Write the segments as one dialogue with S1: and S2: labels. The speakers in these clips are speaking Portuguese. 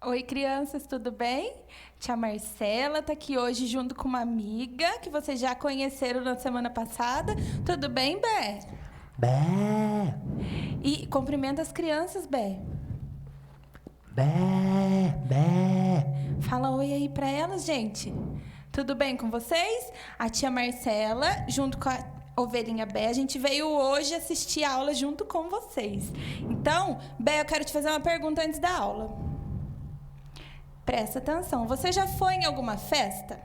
S1: Oi, crianças, tudo bem? Tia Marcela está aqui hoje junto com uma amiga que vocês já conheceram na semana passada. Tudo bem, Bé?
S2: Bé,
S1: E cumprimenta as crianças, Bé.
S2: bé, bé.
S1: Fala oi aí para elas, gente. Tudo bem com vocês? A tia Marcela, junto com a ovelhinha Bé, a gente veio hoje assistir a aula junto com vocês. Então, Bé, eu quero te fazer uma pergunta antes da aula. Presta atenção. Você já foi em alguma festa?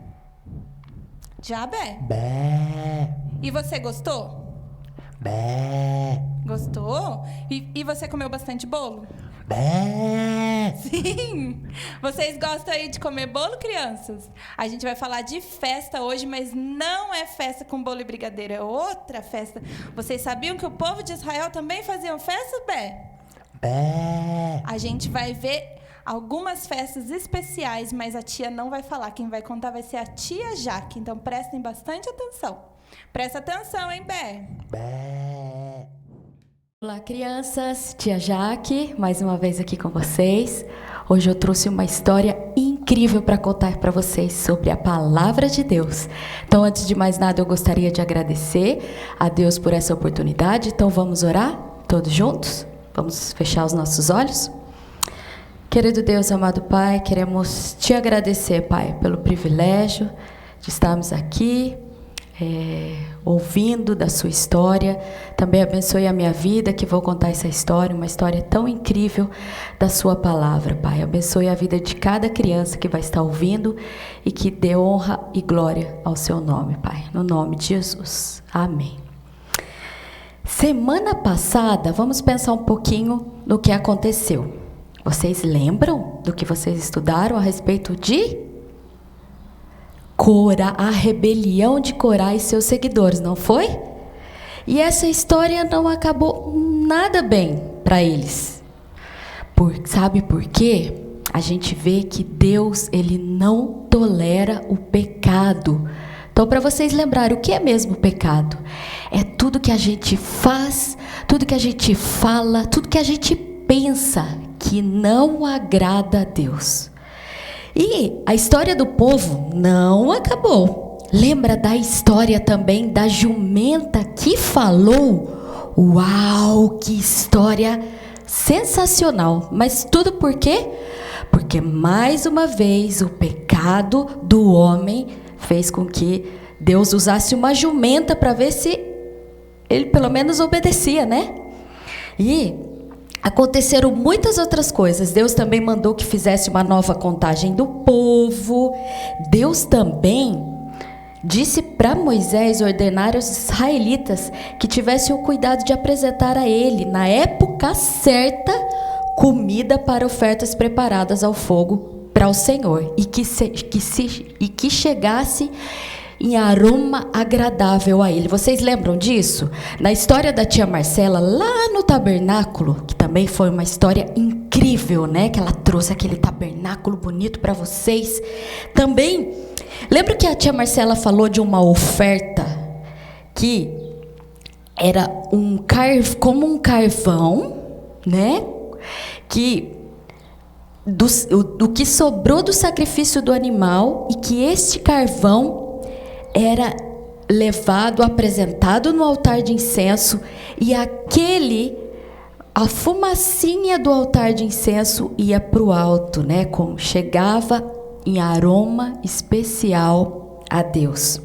S1: Já, Bé?
S2: Bé,
S1: E você gostou?
S2: bé,
S1: Gostou? E você comeu bastante bolo?
S2: bé.
S1: Sim! Vocês gostam aí de comer bolo, crianças? A gente vai falar de festa hoje, mas não é festa com bolo e brigadeiro, é outra festa. Vocês sabiam que o povo de Israel também fazia festa, Bé?
S2: Bé.
S1: A gente vai ver algumas festas especiais, mas a tia não vai falar. Quem vai contar vai ser a tia Jaque. Então prestem bastante atenção. Presta atenção, hein, Bé?
S2: Bé.
S3: Olá, crianças. Tia Jaque, mais uma vez aqui com vocês. Hoje eu trouxe uma história incrível para contar para vocês sobre a palavra de Deus. Então, antes de mais nada, eu gostaria de agradecer a Deus por essa oportunidade. Então, vamos orar todos juntos? Vamos fechar os nossos olhos? Querido Deus, amado Pai, queremos te agradecer, Pai, pelo privilégio de estarmos aqui, ouvindo da sua história. Também abençoe a minha vida, que vou contar essa história, uma história tão incrível da sua palavra, Pai. Abençoe a vida de cada criança que vai estar ouvindo e que dê honra e glória ao seu nome, Pai. No nome de Jesus. Amém. Semana passada, vamos pensar um pouquinho no que aconteceu. Vocês lembram do que vocês estudaram a respeito de Corá, a rebelião de Corá e seus seguidores, não foi? E essa história não acabou nada bem para eles. Sabe por quê? A gente vê que Deus, ele não tolera o pecado. Então, para vocês lembrarem, o que é mesmo pecado? É tudo que a gente faz, tudo que a gente fala, tudo que a gente pensa que não agrada a Deus. E a história do povo não acabou. Lembra da história também da jumenta que falou? Uau, que história sensacional! Mas tudo por quê? Porque mais uma vez o pecado do homem fez com que Deus usasse uma jumenta para ver se ele pelo menos obedecia, né? E aconteceram muitas outras coisas. Deus também mandou que fizesse uma nova contagem do povo. Deus também disse para Moisés ordenar aos israelitas que tivessem o cuidado de apresentar a ele, na época certa, comida para ofertas preparadas ao fogo para o Senhor, e que chegasse em aroma agradável a ele. Vocês lembram disso? Na história da tia Marcela, lá no tabernáculo, que também foi uma história incrível, né? Que ela trouxe aquele tabernáculo bonito para vocês. Também, lembra que a tia Marcela falou de uma oferta que era como um carvão, né? Que do que sobrou do sacrifício do animal, e que este carvão era levado, apresentado no altar de incenso, e a fumacinha do altar de incenso ia para o alto, né? Como chegava em aroma especial a Deus.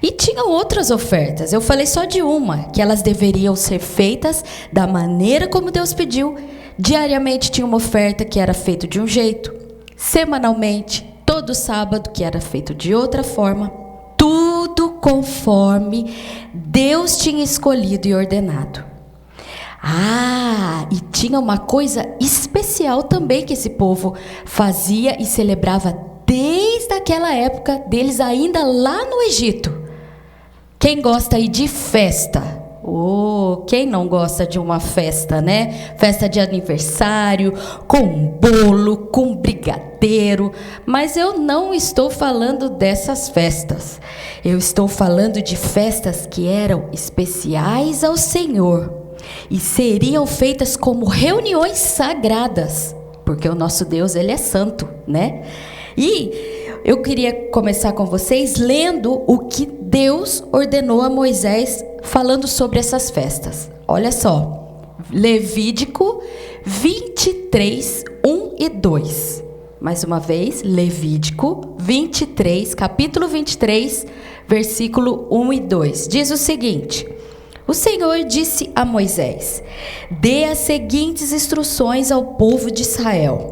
S3: E tinham outras ofertas, eu falei só de uma, que elas deveriam ser feitas da maneira como Deus pediu. Diariamente tinha uma oferta que era feita de um jeito, semanalmente, todo sábado, que era feito de outra forma. Tudo conforme Deus tinha escolhido e ordenado. E tinha uma coisa especial também que esse povo fazia e celebrava desde aquela época deles, ainda lá no Egito. Quem gosta aí de festa? Quem não gosta de uma festa, né? Festa de aniversário, com bolo, com brigadeiro. Mas eu não estou falando dessas festas. Eu estou falando de festas que eram especiais ao Senhor e seriam feitas como reuniões sagradas. porque o nosso Deus, ele é santo, né? E eu queria começar com vocês lendo o que Deus ordenou a Moisés falando sobre essas festas. Olha só, Levítico 23, 1 e 2. Mais uma vez, Levítico 23, capítulo 23, versículo 1 e 2. Diz o seguinte: o Senhor disse a Moisés: dê as seguintes instruções ao povo de Israel.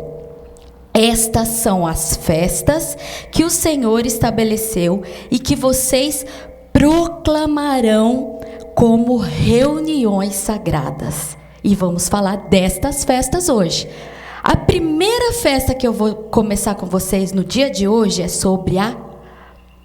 S3: Estas são as festas que o Senhor estabeleceu e que vocês proclamarão como reuniões sagradas. E vamos falar destas festas hoje. A primeira festa que eu vou começar com vocês no dia de hoje é sobre a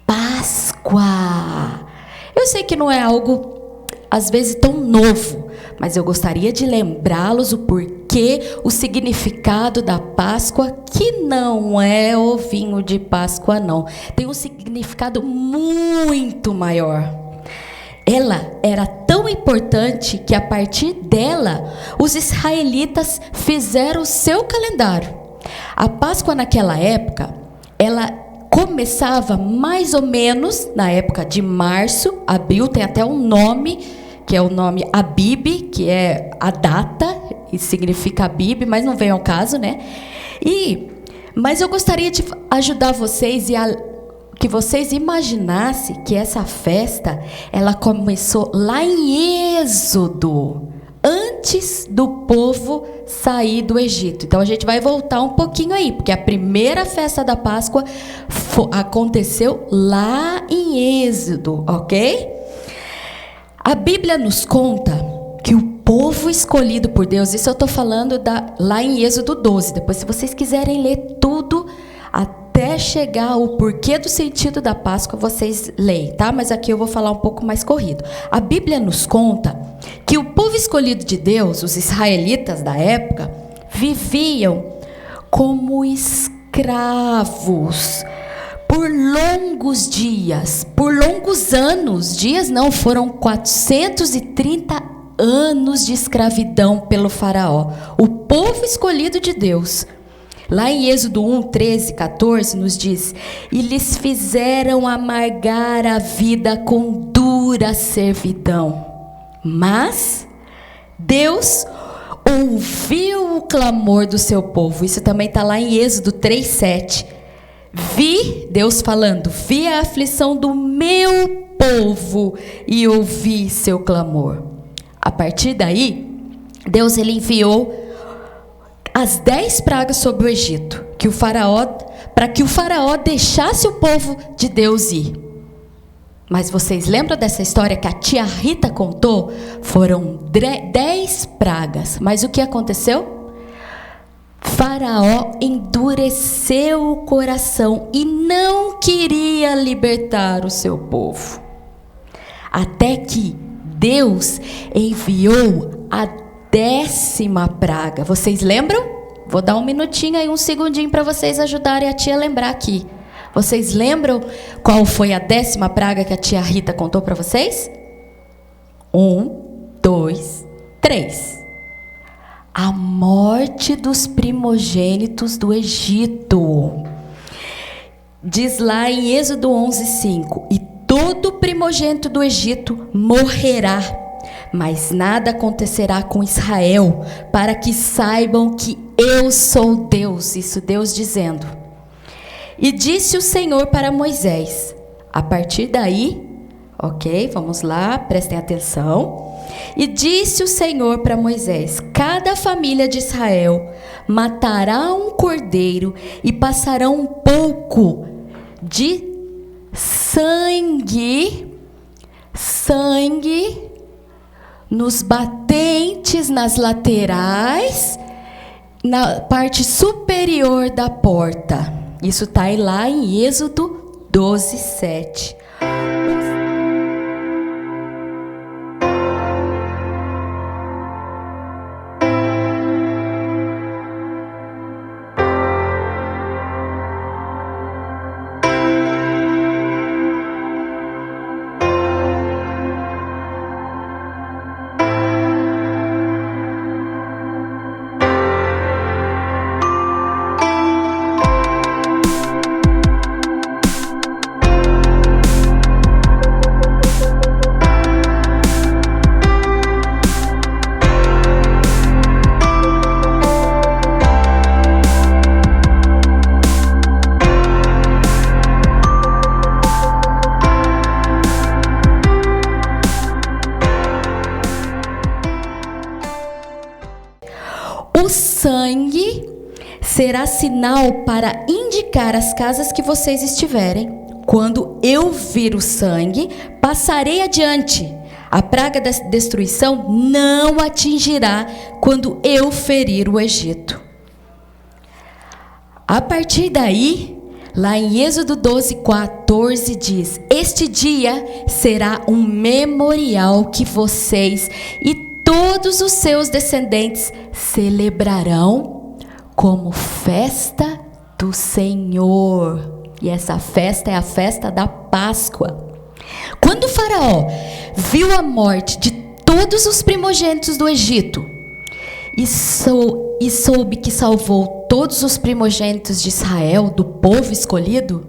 S3: Páscoa. Eu sei que não é algo, às vezes, tão novo, mas eu gostaria de lembrá-los o porquê, o significado da Páscoa, que não é o vinho de Páscoa, não. Tem um significado muito maior. Ela era tão importante que, a partir dela, os israelitas fizeram o seu calendário. A Páscoa, naquela época, ela começava mais ou menos na época de março, abril, tem até um nome, que é o nome Abib, que é a data, e significa Abib, mas não vem ao caso, né? Mas eu gostaria de ajudar vocês que vocês imaginassem que essa festa, ela começou lá em Êxodo, antes do povo sair do Egito. Então a gente vai voltar um pouquinho aí, porque a primeira festa da Páscoa aconteceu lá em Êxodo, ok? A Bíblia nos conta que o povo escolhido por Deus, isso eu estou falando lá em Êxodo 12, depois se vocês quiserem ler tudo, até chegar ao porquê do sentido da Páscoa, vocês leem, tá? Mas aqui eu vou falar um pouco mais corrido. A Bíblia nos conta que o povo escolhido de Deus, os israelitas da época, viviam como escravos por longos dias, por longos anos. Dias não, foram 430 anos de escravidão pelo faraó. O povo escolhido de Deus. Lá em Êxodo 1, 13, 14, nos diz: e lhes fizeram amargar a vida com dura servidão. Mas Deus ouviu o clamor do seu povo. Isso também está lá em Êxodo 3, 7. Deus falando, vi a aflição do meu povo e ouvi seu clamor. A partir daí, Deus ele enviou as 10 pragas sobre o Egito, para que o faraó deixasse o povo de Deus ir. Mas vocês lembram dessa história que a tia Rita contou? Foram 10 pragas. Mas o que aconteceu? Faraó endureceu o coração e não queria libertar o seu povo. Até que Deus enviou a 10ª praga. Vocês lembram? Vou dar um minutinho aí, um segundinho para vocês ajudarem a tia a lembrar aqui. Vocês lembram qual foi a 10ª praga que a tia Rita contou para vocês? 1, 2, 3. A morte dos primogênitos do Egito. Diz lá em Êxodo 11, 5. E todo primogênito do Egito morrerá, mas nada acontecerá com Israel, para que saibam que eu sou Deus. Isso Deus dizendo. E disse o Senhor para Moisés. A partir daí, ok, vamos lá, prestem atenção. E disse o Senhor para Moisés: cada família de Israel matará um cordeiro e passará um pouco de sangue nos batentes, nas laterais, na parte superior da porta. Isso está lá em Êxodo 12, 7. sinal para indicar as casas que vocês estiverem. Quando eu vir o sangue, passarei adiante. A praga da destruição não atingirá quando eu ferir o Egito. A partir daí, lá em Êxodo 12:14 diz: este dia será um memorial que vocês e todos os seus descendentes celebrarão como festa do Senhor. E essa festa é a festa da Páscoa. Quando o faraó viu a morte de todos os primogênitos do Egito e soube que salvou todos os primogênitos de Israel, do povo escolhido,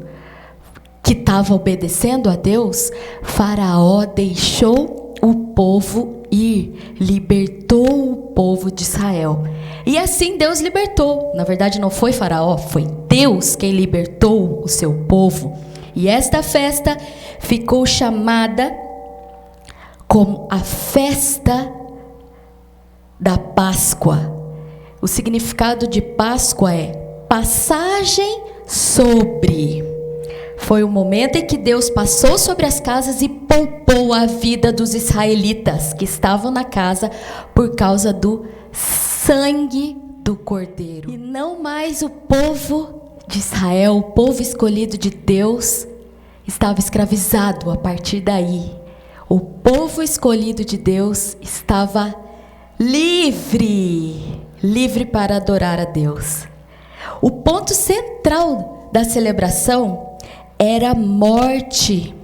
S3: que estava obedecendo a Deus, faraó deixou o povo ir, libertou o povo de Israel. E assim Deus libertou. Na verdade não foi faraó, foi Deus quem libertou o seu povo. E esta festa ficou chamada como a festa da Páscoa. O significado de Páscoa é passagem sobre. Foi o momento em que Deus passou sobre as casas e poupou a vida dos israelitas que estavam na casa por causa do sangue do Cordeiro. E não mais o povo de Israel, o povo escolhido de Deus, estava escravizado a partir daí. O povo escolhido de Deus estava livre para adorar a Deus. O ponto central da celebração era a morte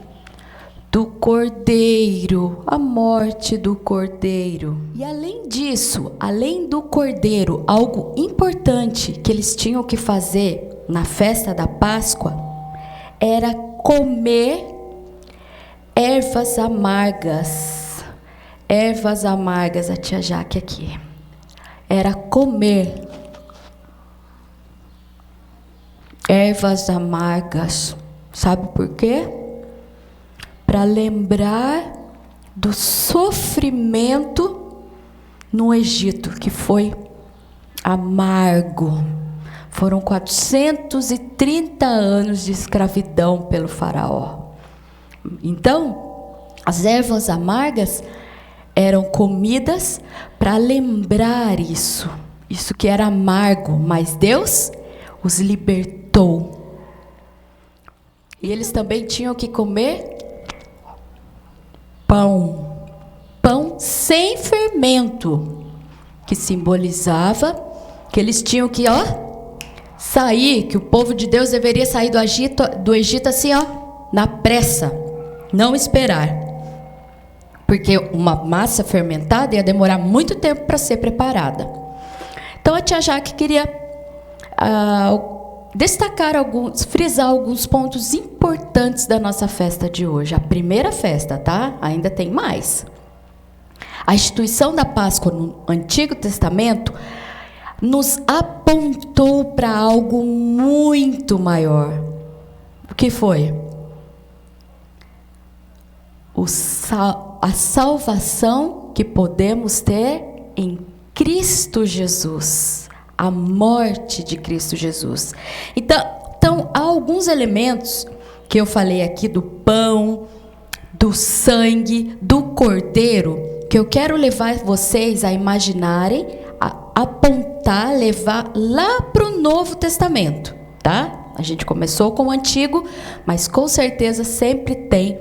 S3: do Cordeiro, a morte do Cordeiro. E além disso, além do Cordeiro, algo importante que eles tinham que fazer na festa da Páscoa era comer ervas amargas. Ervas amargas, a tia Jaque aqui. Era comer ervas amargas. Sabe por quê? Para lembrar do sofrimento no Egito, que foi amargo. Foram 430 anos de escravidão pelo faraó. Então, as ervas amargas eram comidas para lembrar isso que era amargo, mas Deus os libertou. E eles também tinham que comer pão sem fermento, que simbolizava que eles tinham que, sair, que o povo de Deus deveria sair do Egito assim, na pressa, não esperar. Porque uma massa fermentada ia demorar muito tempo para ser preparada. Então a tia Jaque queria frisar alguns pontos importantes da nossa festa de hoje. A primeira festa, tá? Ainda tem mais. A instituição da Páscoa no Antigo Testamento nos apontou para algo muito maior. O que foi? A salvação que podemos ter em Cristo Jesus. A morte de Cristo Jesus. Então, há alguns elementos que eu falei aqui do pão, do sangue, do cordeiro, que eu quero levar vocês a imaginarem, a apontar, levar lá para o Novo Testamento, tá? A gente começou com o Antigo, mas com certeza sempre tem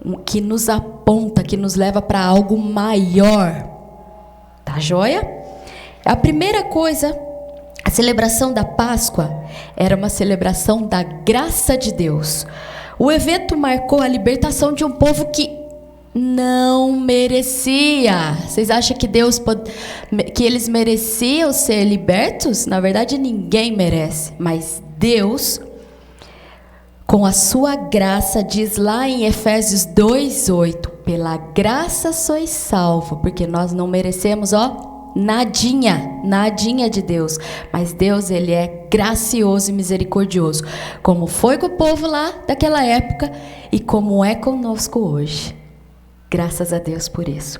S3: um que nos aponta, que nos leva para algo maior. Tá joia? A primeira coisa, a celebração da Páscoa era uma celebração da graça de Deus. O evento marcou a libertação de um povo que não merecia. Vocês acham que que eles mereciam ser libertos? Na verdade, ninguém merece. Mas Deus, com a sua graça, diz lá em Efésios 2:8, pela graça sois salvo, porque nós não merecemos, nadinha de Deus, mas Deus, ele é gracioso e misericordioso, como foi com o povo lá daquela época e como é conosco hoje. Graças a Deus por isso.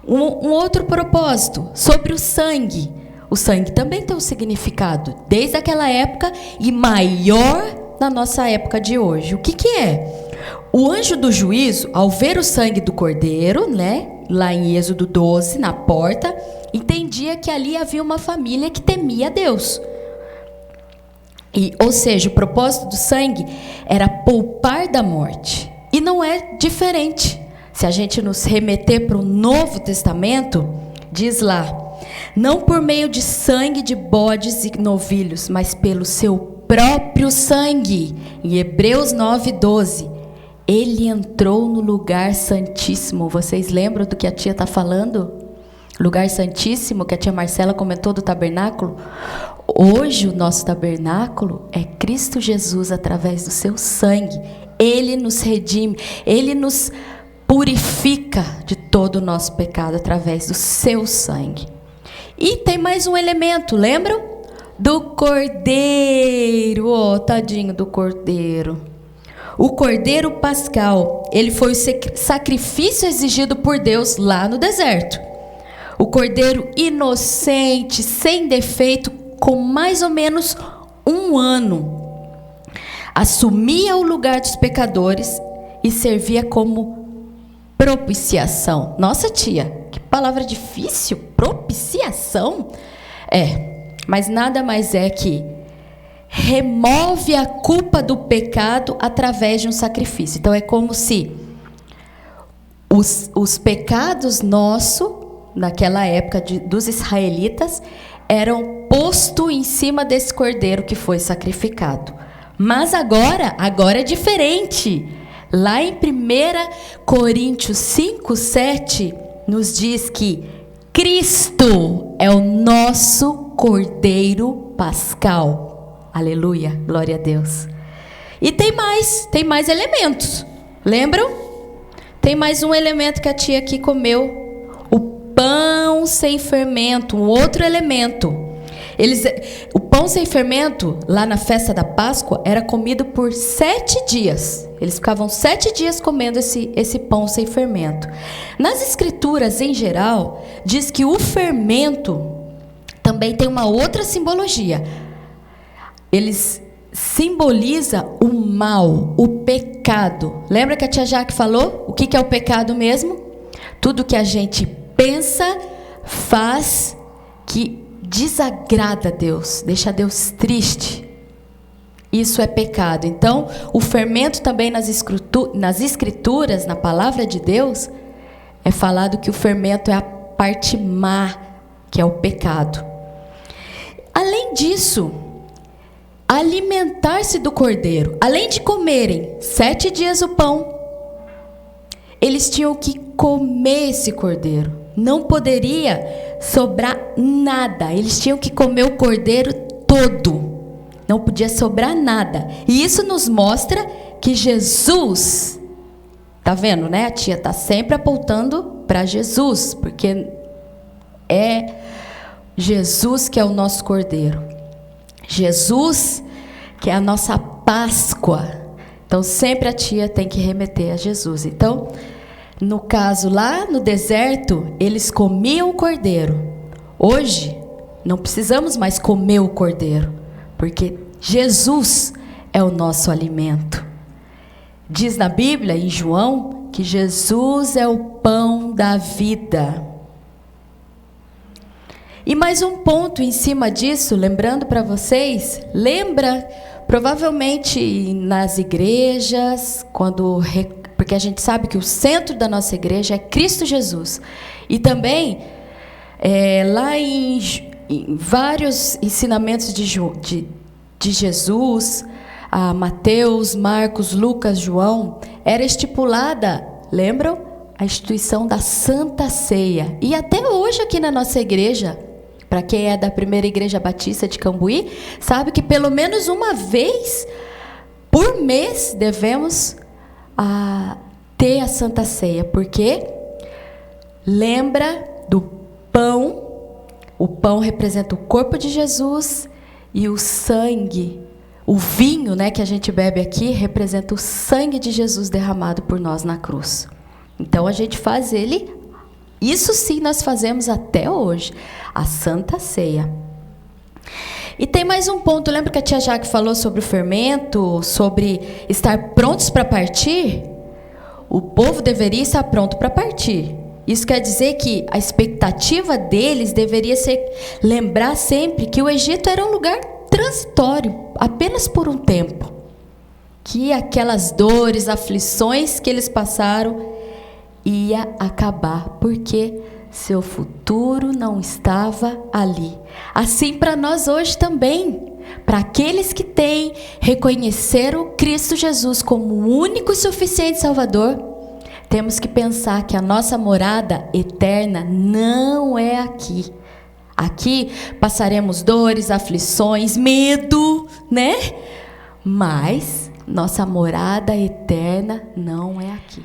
S3: Um outro propósito, sobre o sangue. O sangue também tem um significado desde aquela época e maior na nossa época de hoje. O que é? O anjo do juízo, ao ver o sangue do cordeiro, né, lá em Êxodo 12, na porta, entendia que ali havia uma família que temia a Deus. Ou seja, o propósito do sangue era poupar da morte. E não é diferente. Se a gente nos remeter para o Novo Testamento, diz lá: não por meio de sangue de bodes e novilhos, mas pelo seu próprio sangue. Em Hebreus 9:12, ele entrou no lugar santíssimo. Vocês lembram do que a tia está falando? Lugar santíssimo, que a tia Marcela comentou do tabernáculo. Hoje o nosso tabernáculo é Cristo Jesus através do seu sangue. Ele nos redime, ele nos purifica de todo o nosso pecado através do seu sangue. E tem mais um elemento, lembram? Do cordeiro, tadinho do cordeiro. O cordeiro pascal, ele foi o sacrifício exigido por Deus lá no deserto. O cordeiro inocente, sem defeito, com mais ou menos 1 ano, assumia o lugar dos pecadores e servia como propiciação. Nossa, tia, que palavra difícil, propiciação? Mas nada mais é que remove a culpa do pecado através de um sacrifício. Então é como se os pecados nossos, naquela época dos israelitas, eram postos em cima desse cordeiro que foi sacrificado. Mas agora é diferente. Lá em 1 Coríntios 5:7 nos diz que Cristo é o nosso cordeiro pascal. Aleluia, glória a Deus. E tem mais elementos. Lembram? Tem mais um elemento que a tia aqui comeu. O pão sem fermento, um outro elemento. O pão sem fermento, lá na festa da Páscoa, era comido por 7 dias. Eles ficavam 7 dias comendo esse pão sem fermento. Nas escrituras, em geral, diz que o fermento também tem uma outra simbologia. Eles simbolizam o mal, o pecado. Lembra que a tia Jaque falou? O que é o pecado mesmo? Tudo que a gente pensa, faz, que desagrada a Deus, deixa Deus triste. Isso é pecado. Então, o fermento também nas escrituras, na palavra de Deus, é falado que o fermento é a parte má, que é o pecado. Além disso, alimentar-se do cordeiro, além de comerem 7 dias o pão, eles tinham que comer esse cordeiro. Não poderia sobrar nada. Eles tinham que comer o cordeiro todo. Não podia sobrar nada. E isso nos mostra que Jesus, tá vendo, né? A tia tá sempre apontando para Jesus, porque é Jesus que é o nosso cordeiro. Jesus que é a nossa Páscoa. Então sempre a tia tem que remeter a Jesus. Então, no caso lá no deserto, eles comiam o cordeiro. Hoje, não precisamos mais comer o cordeiro, porque Jesus é o nosso alimento. Diz na Bíblia, em João, que Jesus é o pão da vida. E mais um ponto em cima disso, lembrando para vocês, provavelmente nas igrejas, porque a gente sabe que o centro da nossa igreja é Cristo Jesus. E também, lá em vários ensinamentos de Jesus, Mateus, Marcos, Lucas, João, era estipulada, lembram? A instituição da Santa Ceia. E até hoje aqui na nossa igreja, para quem é da primeira igreja batista de Cambuí, sabe que pelo menos uma vez por mês devemos ter a Santa Ceia, porque lembra do pão. O pão representa o corpo de Jesus e o sangue, o vinho, né, que a gente bebe aqui, representa o sangue de Jesus derramado por nós na cruz. Então a gente faz isso sim nós fazemos até hoje, a Santa Ceia. E tem mais um ponto, lembra que a tia Jaque falou sobre o fermento, sobre estar prontos para partir? O povo deveria estar pronto para partir. Isso quer dizer que a expectativa deles deveria ser lembrar sempre que o Egito era um lugar transitório, apenas por um tempo. Que aquelas dores, aflições que eles passaram ia acabar, porque seu futuro não estava ali. Assim para nós hoje também, para aqueles que reconheceram Cristo Jesus como o único e suficiente Salvador, temos que pensar que a nossa morada eterna não é aqui. Aqui passaremos dores, aflições, medo, né? Mas nossa morada eterna não é aqui.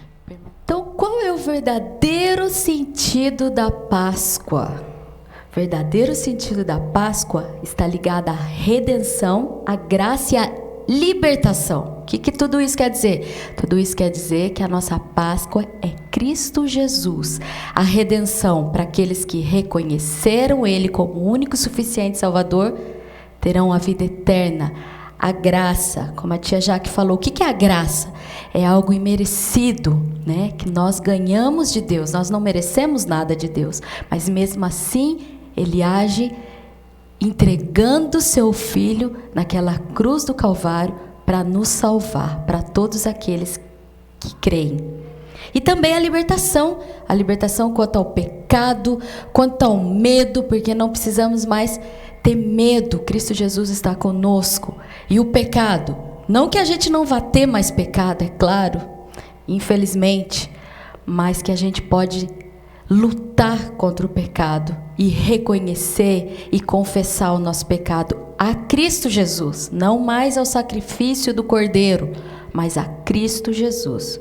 S3: Então, qual é o verdadeiro sentido da Páscoa? O verdadeiro sentido da Páscoa está ligado à redenção, à graça e à libertação. O que tudo isso quer dizer? Tudo isso quer dizer que a nossa Páscoa é Cristo Jesus. A redenção para aqueles que reconheceram Ele como o único e suficiente Salvador, terão a vida eterna. A graça, como a tia Jaque falou, o que é a graça? É algo imerecido, né? Que nós ganhamos de Deus. Nós não merecemos nada de Deus, mas mesmo assim Ele age entregando seu Filho naquela cruz do Calvário para nos salvar, para todos aqueles que creem. E também a libertação quanto ao pecado, quanto ao medo, porque não precisamos mais ter medo, Cristo Jesus está conosco. E o pecado, não que a gente não vá ter mais pecado, é claro, infelizmente, mas que a gente pode lutar contra o pecado e reconhecer e confessar o nosso pecado a Cristo Jesus, não mais ao sacrifício do Cordeiro, mas a Cristo Jesus.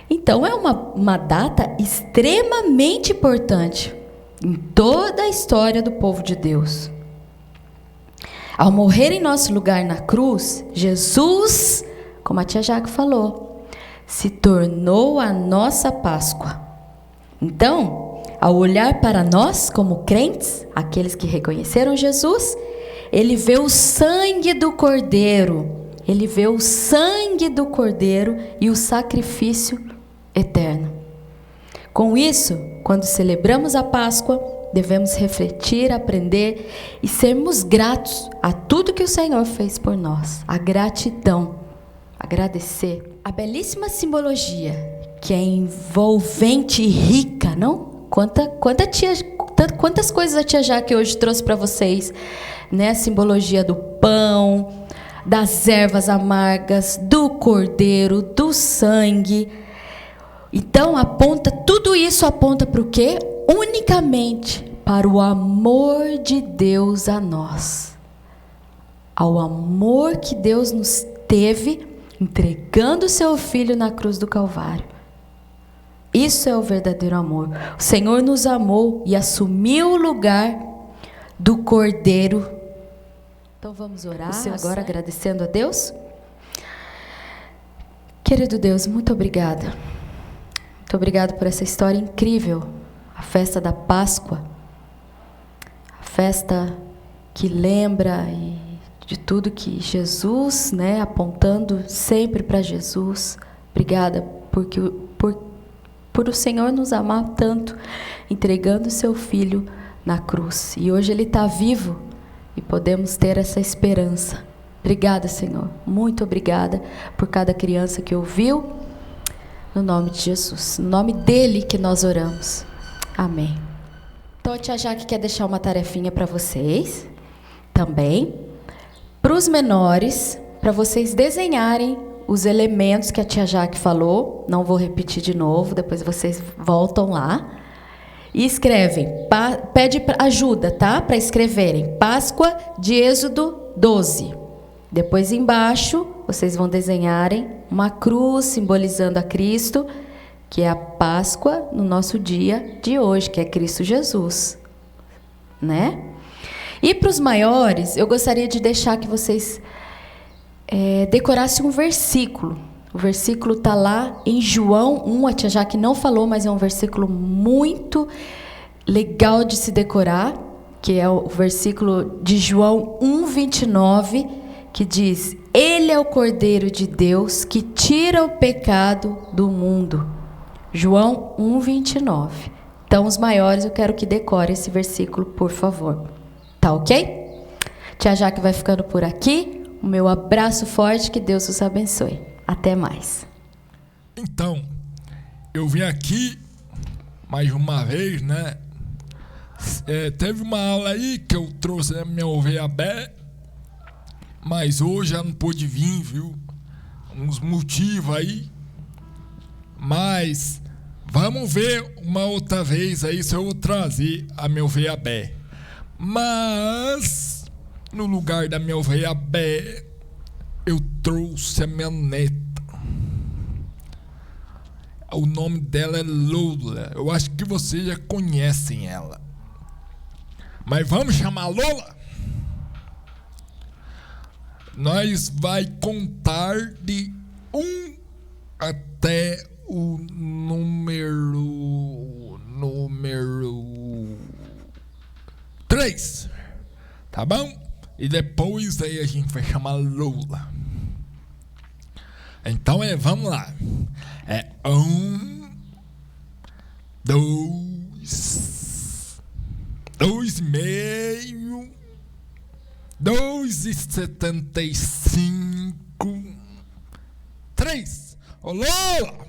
S3: Então é uma data extremamente importante em toda a história do povo de Deus. Ao morrer em nosso lugar na cruz, Jesus, como a tia Jaque falou, se tornou a nossa Páscoa. Então, ao olhar para nós como crentes, aqueles que reconheceram Jesus, ele vê o sangue do Cordeiro. Ele vê o sangue do Cordeiro e o sacrifício eterno. Com isso, quando celebramos a Páscoa, devemos refletir, aprender e sermos gratos a tudo que o Senhor fez por nós. A gratidão, agradecer. A belíssima simbologia, que é envolvente e rica, não? Quantas coisas a tia Jaque hoje trouxe para vocês, né? A simbologia do pão, das ervas amargas, do cordeiro, do sangue. Então, tudo isso aponta para o quê? Unicamente para o amor de Deus a nós. Ao amor que Deus nos teve, entregando o seu Filho na cruz do Calvário. Isso é o verdadeiro amor. O Senhor nos amou e assumiu o lugar do Cordeiro. Então vamos orar agora, agradecendo a Deus. Querido Deus, muito obrigada. Muito obrigada por essa história incrível. A festa da Páscoa. A festa que lembra de tudo que Jesus, né, apontando sempre para Jesus. Obrigada por o Senhor nos amar tanto, entregando o seu Filho na cruz. E hoje Ele está vivo e podemos ter essa esperança. Obrigada, Senhor. Muito obrigada por cada criança que ouviu. No nome de Jesus. No nome dEle que nós oramos. Amém. Então a tia Jaque quer deixar uma tarefinha para vocês. Também. Para os menores, para vocês desenharem os elementos que a tia Jaque falou. Não vou repetir de novo, depois vocês voltam lá. E escrevem, pede ajuda, tá? Para escreverem. Páscoa de Êxodo 12. Depois embaixo, vocês vão desenharem uma cruz simbolizando a Cristo, que é a Páscoa no nosso dia de hoje, que é Cristo Jesus, né? E para os maiores, eu gostaria de deixar que vocês decorassem um versículo. O versículo está lá em João 1, a tia Jaque não falou, mas é um versículo muito legal de se decorar, que é o versículo de João 1:29, que diz: Ele é o Cordeiro de Deus que tira o pecado do mundo. João 1:29. Então, os maiores, eu quero que decore esse versículo, por favor. Tá ok? Tia Jaque vai ficando por aqui. O meu abraço forte, que Deus os abençoe. Até mais.
S4: Então, eu vim aqui mais uma vez, né? Teve uma aula aí que eu trouxe a minha ovelha Bé, mas hoje ela não pôde vir, viu? Uns motivos aí. Mas vamos ver uma outra vez aí se eu vou trazer a minha ovelha Bé. Mas no lugar da minha ovelha Bé, eu trouxe a minha neta. O nome dela é Lola. Eu acho que vocês já conhecem ela. Mas vamos chamar Lola? Nós vai contar de 1 até o número 3. Tá bom? E depois aí a gente vai chamar Lola. Então vamos lá. 1, 2, 2,5, 2,75, 3. Ô, Lola!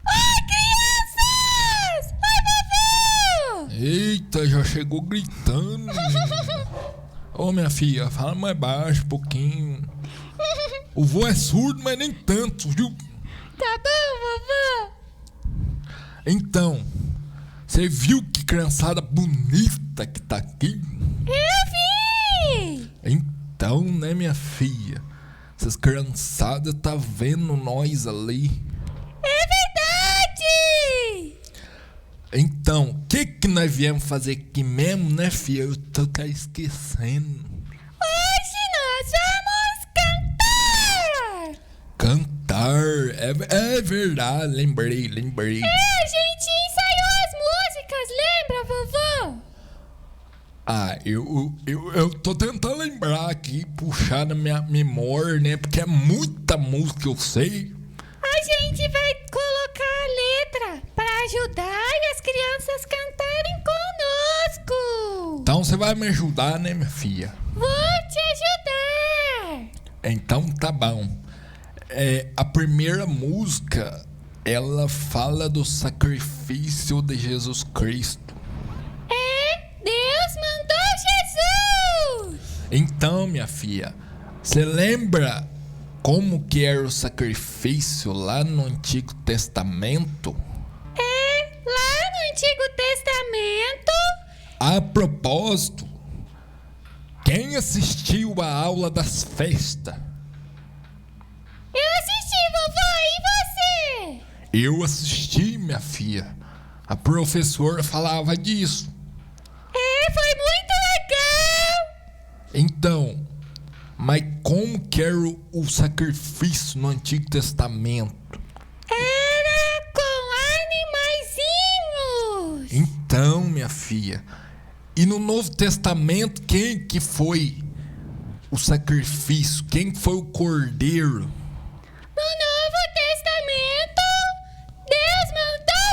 S1: Oi, crianças! Oi, vovô!
S4: Eita, já chegou gritando. Ô, minha filha, fala mais baixo um pouquinho. O vô é surdo, mas nem tanto, viu?
S1: Tá bom, vovô?
S4: Então, você viu que criançada bonita que tá aqui?
S1: Eu vi!
S4: Então, né, minha filha? Essas criançadas tá vendo nós ali.
S1: É verdade!
S4: Então, o que nós viemos fazer aqui mesmo, né, filha? Eu tô até esquecendo.
S1: Hoje nós vamos cantar!
S4: Cantar, é verdade, lembrei.
S1: A gente ensaiou as músicas, lembra, vovô?
S4: Ah, eu tô tentando lembrar aqui, puxar na minha memória, né? Porque é muita música que eu sei.
S1: A gente vai colocar a letra para ajudar e as crianças cantarem conosco.
S4: Então você vai me ajudar, né, minha filha?
S1: Vou te ajudar.
S4: Então tá bom. A primeira música, ela fala do sacrifício de Jesus Cristo.
S1: Deus mandou Jesus.
S4: Então, minha filha, você lembra como que era o sacrifício lá no Antigo Testamento?
S1: Lá no Antigo Testamento.
S4: A propósito, quem assistiu a aula das festas?
S1: Eu assisti, vovó, e você?
S4: Eu assisti, minha filha. A professora falava disso.
S1: Foi muito legal.
S4: Então, mas como que era o sacrifício no Antigo Testamento?
S1: Era com animaizinhos.
S4: Então, minha filha, e no Novo Testamento, quem que foi o sacrifício? Quem foi o cordeiro?
S1: No Novo Testamento, Deus mandou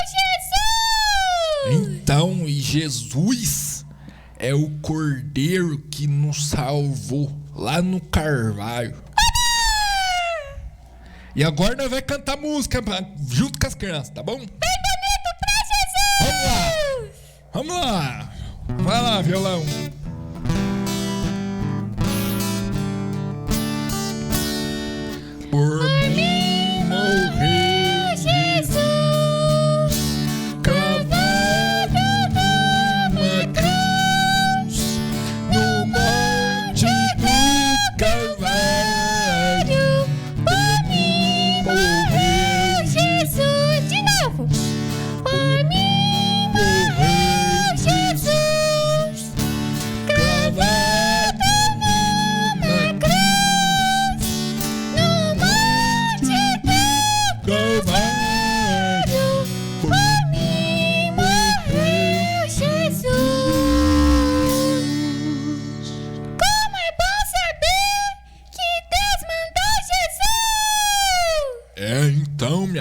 S1: Jesus.
S4: Então, e Jesus é o cordeiro que nos salvou lá no Carvalho. E agora nós vamos cantar música junto com as crianças, tá bom?
S1: Bem bonito pra Jesus.
S4: Vamos lá! Vai lá, violão! Por mim morreu
S1: Jesus,
S4: cravado numa cruz no monte do Calvário.
S1: por mim morreu Jesus. De novo. Por mim morreu Jesus.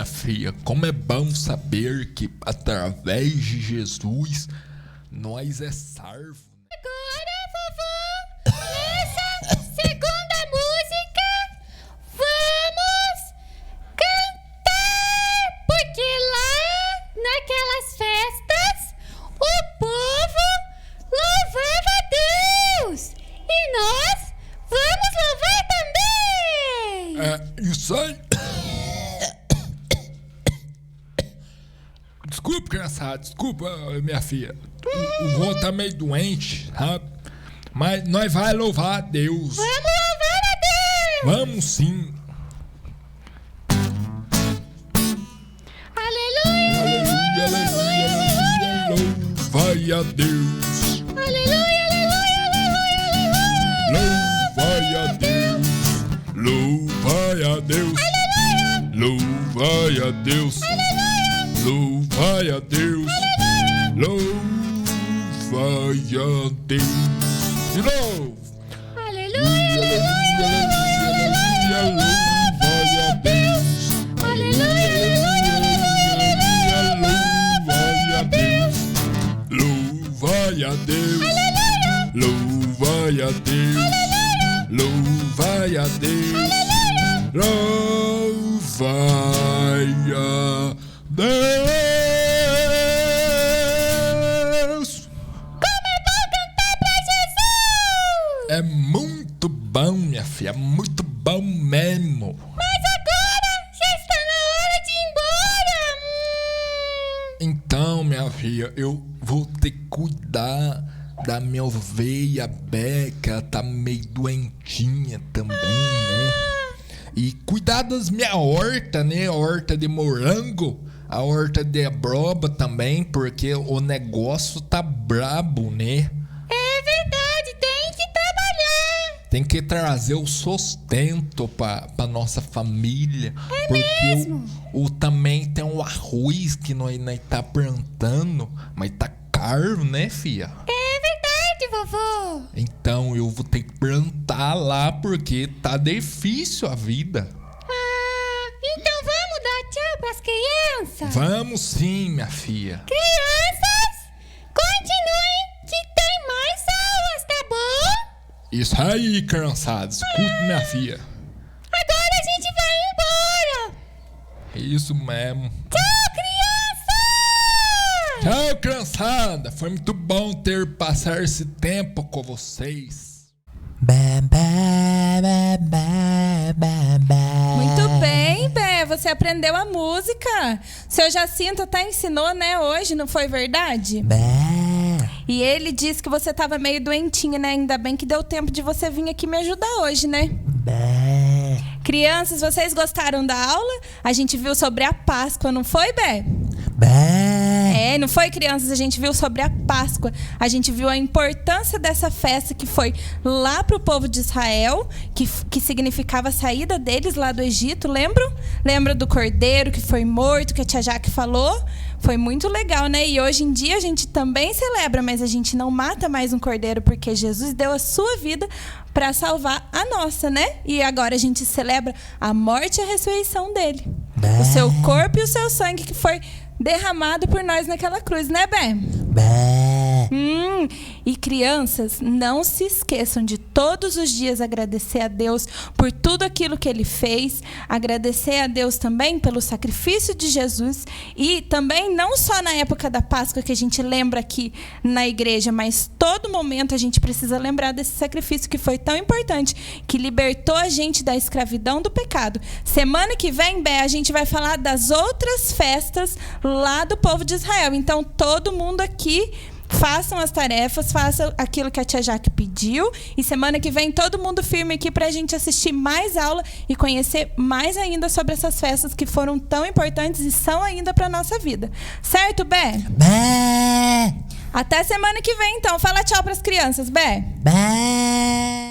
S4: minha filha, como é bom saber que através de Jesus nós é salvo.
S5: Agora, vovô, nessa segunda música, vamos cantar, porque lá naquelas festas o povo louvava a Deus e nós vamos louvar também.
S4: Isso aí. Desculpa, criançada, desculpa, minha filha. O vô tá meio doente, sabe? Mas nós vai louvar a Deus.
S5: Vamos louvar a Deus.
S4: Vamos sim.
S5: Aleluia,
S4: Aleluia, aleluia, aleluia. Louvai a Deus.
S5: aleluia, aleluia,
S4: Louvai a Deus. Louvai a Deus. Louvai a Deus. Louvai a Deus. Louvai a Deus. De novo.
S5: aleluia,
S4: Aleluia, louvai a Deus. Louvai a Deus. Louvai a Deus. Louvai a Deus. Louvai a Deus. Louvai a Deus. É muito bom, minha filha, é muito bom mesmo.
S5: Mas agora já está na hora de ir embora.
S4: Então, minha filha, eu vou ter que cuidar da minha ovelha Beca, ela tá meio doentinha também, né? E cuidar das minhas hortas, né? A horta de morango, a horta de abroba também, porque o negócio tá brabo, né?
S5: É verdade, tem que trabalhar.
S4: Tem que trazer o sustento pra nossa família. Porque
S5: mesmo?
S4: também tem o arroz que nós tá plantando, mas tá caro, né, filha?
S5: É verdade, vovô.
S4: Então eu vou ter que plantar lá porque tá difícil a vida.
S5: Então vamos dar tchau pras crianças?
S4: Vamos sim, minha filha.
S5: Crianças, continuem que tem mais aulas, tá bom?
S4: Isso aí, criançada. Escuta, minha filha.
S5: Agora a gente vai embora.
S4: Isso mesmo.
S5: Tchau, crianças!
S4: Tchau, criançada. Foi muito bom passar esse tempo com vocês.
S2: Bam, bam, bam, bam, bam, bam.
S1: Muito bem, Bé, você aprendeu a música. Seu Jacinto até ensinou, né, hoje, não foi verdade?
S2: Bam.
S1: E ele disse que você tava meio doentinha, né? Ainda bem que deu tempo de você vir aqui me ajudar hoje, né?
S2: Bam.
S1: Crianças, vocês gostaram da aula? A gente viu sobre a Páscoa, não foi, Bé?
S2: Bam.
S1: É, não foi, crianças? A gente viu sobre a Páscoa. A gente viu a importância dessa festa que foi lá pro povo de Israel, que significava a saída deles lá do Egito, lembram? Lembra do cordeiro que foi morto, que a tia Jaque falou? Foi muito legal, né? E hoje em dia a gente também celebra, mas a gente não mata mais um cordeiro porque Jesus deu a sua vida para salvar a nossa, né? E agora a gente celebra a morte e a ressurreição dele. O seu corpo e o seu sangue que foi derramado por nós naquela cruz, né, Bé?
S2: Bam.
S1: E crianças, não se esqueçam de todos os dias agradecer a Deus por tudo aquilo que Ele fez, agradecer a Deus também pelo sacrifício de Jesus e também não só na época da Páscoa que a gente lembra aqui na igreja, mas todo momento a gente precisa lembrar desse sacrifício que foi tão importante, que libertou a gente da escravidão do pecado. Semana que vem, Bé, a gente vai falar das outras festas lá do povo de Israel. Então, todo mundo aqui façam as tarefas, façam aquilo que a tia Jaque pediu. E semana que vem, todo mundo firme aqui pra gente assistir mais aula e conhecer mais ainda sobre essas festas que foram tão importantes e são ainda pra nossa vida. Certo, Bé?
S2: Bam.
S1: Até semana que vem, então. Fala tchau pras crianças, Bé.
S2: Bam.